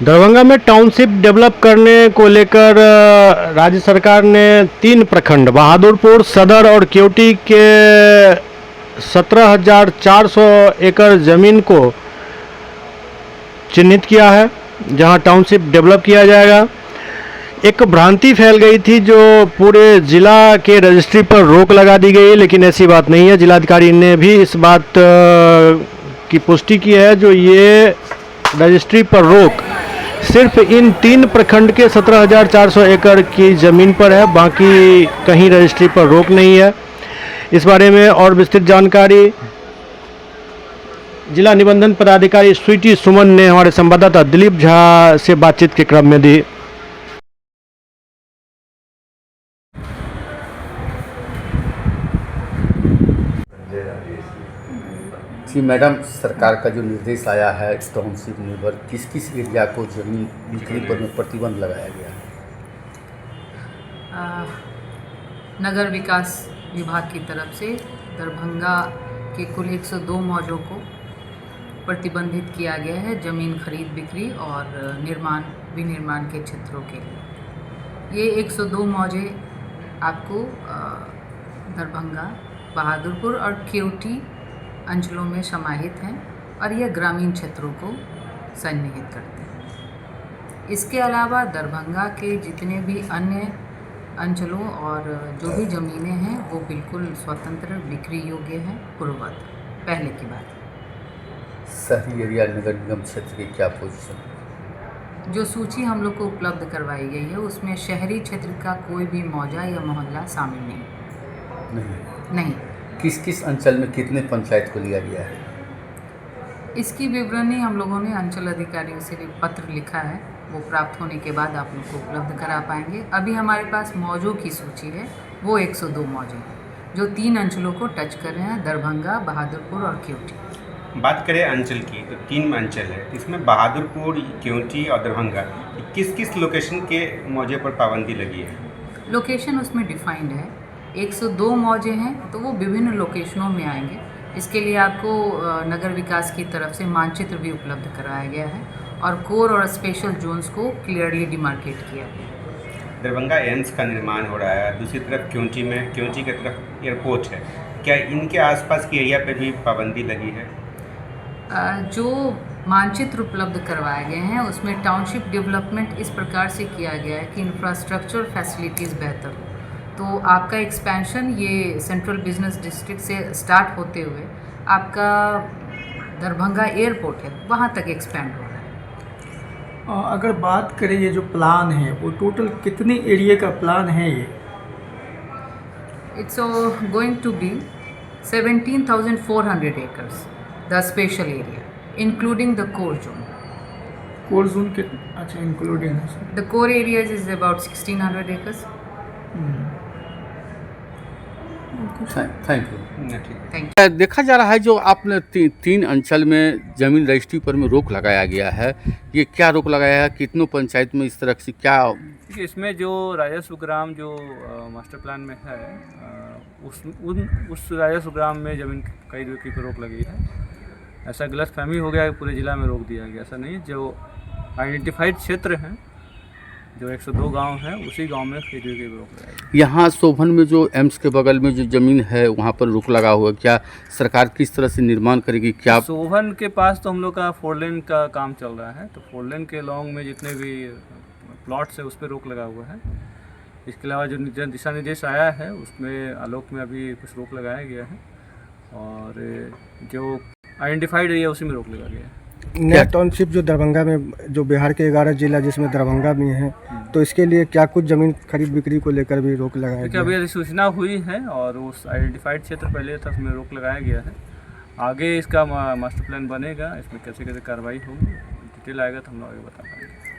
दरभंगा में township develop करने को लेकर राज्य सरकार ने 3 प्रखंड बहादुरपुर, सदर और केवटी के 17,400 एकड़ ज़मीन को चिन्हित किया है, जहां टाउनशिप डेवलप किया जाएगा। एक भ्रांति फैल गई थी जो पूरे ज़िला के रजिस्ट्री पर रोक लगा दी गई, लेकिन ऐसी बात नहीं है। जिलाधिकारी ने भी इस बात की पुष्टि की है जो ये रजिस्ट्री पर रोक सिर्फ इन 3 प्रखंड के 17,400 एकड़ की ज़मीन पर है, बाकी कहीं रजिस्ट्री पर रोक नहीं है। इस बारे में और विस्तृत जानकारी जिला निबंधन पदाधिकारी स्वीटी सुमन ने हमारे संवाददाता दिलीप झा से बातचीत के क्रम में दी। जी मैडम, सरकार का जो निर्देश आया है टाउनशिप निर्भर किस किस एरिया को जमीन बिक्री पर में प्रतिबंध लगाया गया है? नगर विकास विभाग की तरफ से दरभंगा के कुल 102 मौजों को प्रतिबंधित किया गया है ज़मीन खरीद बिक्री और निर्माण विनिर्माण के क्षेत्रों के लिए। ये 102 मौजे आपको दरभंगा, बहादुरपुर और केवटी अंचलों में समाहित हैं और यह ग्रामीण क्षेत्रों को सन्निहित करते हैं। इसके अलावा दरभंगा के जितने भी अन्य अंचलों और जो भी ज़मीनें हैं वो बिल्कुल स्वतंत्र बिक्री योग्य हैं पूर्ववत पहले की बात। शहरी एरिया नगर निगम क्षेत्र की क्या पोजीशन? जो सूची हम लोग को उपलब्ध करवाई गई है उसमें शहरी क्षेत्र का कोई भी मौजा या मोहल्ला शामिल नहीं। किस किस अंचल में कितने पंचायत को लिया गया है? इसकी विवरणी हम लोगों ने अंचल अधिकारियों से भी पत्र लिखा है, वो प्राप्त होने के बाद आप लोग को उपलब्ध करा पाएंगे। अभी हमारे पास मौजों की सूची है, वो 102 मौजे हैं जो 3 अंचलों को टच कर रहे हैं, दरभंगा, बहादुरपुर और केवटी। बात करें अंचल की तो 3 अंचल है, इसमें बहादुरपुर, केवटी और दरभंगा किस किस लोकेशन के मौजे पर पाबंदी लगी है? लोकेशन उसमें डिफाइंड है। 102 मौजे हैं तो वो विभिन्न लोकेशनों में आएंगे। इसके लिए आपको नगर विकास की तरफ से मानचित्र भी उपलब्ध कराया गया है और कोर और स्पेशल जोन्स को क्लियरली डिमार्केट किया गया है। दरभंगा एम्स का निर्माण हो रहा है, दूसरी तरफ केवटी की तरफ एयरपोर्ट है, क्या इनके आसपास के एरिया पे भी पाबंदी लगी है? जो मानचित्र उपलब्ध करवाए गए हैं उसमें टाउनशिप डेवलपमेंट इस प्रकार से किया गया है कि इंफ्रास्ट्रक्चर फैसिलिटीज़ बेहतर हो, तो आपका एक्सपेंशन ये सेंट्रल बिजनेस डिस्ट्रिक्ट से स्टार्ट होते हुए आपका दरभंगा एयरपोर्ट है वहाँ तक एक्सपेंड हो रहा है। अगर बात करें ये जो प्लान है वो टोटल कितने एरिया का प्लान है ये? It's going to be 17,400 acres the special area including the core zone. Core zone के अच्छा इंक्लूडिंग है। The core areas is about 1,600 acres. Thank you. Thank you. देखा जा रहा है जो आपने 3 अंचल में जमीन रजिस्ट्री पर में रोक लगाया गया है, ये क्या रोक लगाया है? कितनों पंचायत में इस तरह से क्या? इसमें जो राजस्व ग्राम जो मास्टर प्लान में है उस राजस्व ग्राम में ज़मीन खरीद बिक्री पर रोक लगी है। ऐसा गलतफहमी हो गया है, पूरे ज़िला में रोक दिया गया। ऐसा नहीं है, जो आइडेंटिफाइड क्षेत्र हैं जो 102 गांव हैं उसी गांव में खरीद बिक्री पर रोक लगाई। यहाँ शोभन में जो एम्स के बगल में जो ज़मीन है वहाँ पर रोक लगा हुआ, क्या सरकार किस तरह से निर्माण करेगी? क्या शोभन के पास तो हम लोग का 4 लेन का काम चल रहा है, तो 4 लेन के लॉन्ग में जितने भी प्लॉट्स है उस पर रोक लगा हुआ है। इसके अलावा जो दिशा निर्देश आया है उसमें आलोक में अभी कुछ रोक लगाया गया है और जो आइडेंटिफाइड एरिया उसी में रोक लगा गया है। नया टाउनशिप जो दरभंगा में, जो बिहार के 11 जिला जिसमें दरभंगा भी है, तो इसके लिए क्या कुछ ज़मीन खरीद बिक्री को लेकर भी रोक लगाया गया? अभी अधिसूचना हुई है और उस आइडेंटिफाइड क्षेत्र पहले था उसमें रोक लगाया गया है। आगे इसका मास्टर प्लान बनेगा, इसमें कैसे कैसे कार्रवाई होगी, डिटेल आएगा तो हम लोग आगे बता पाएंगे।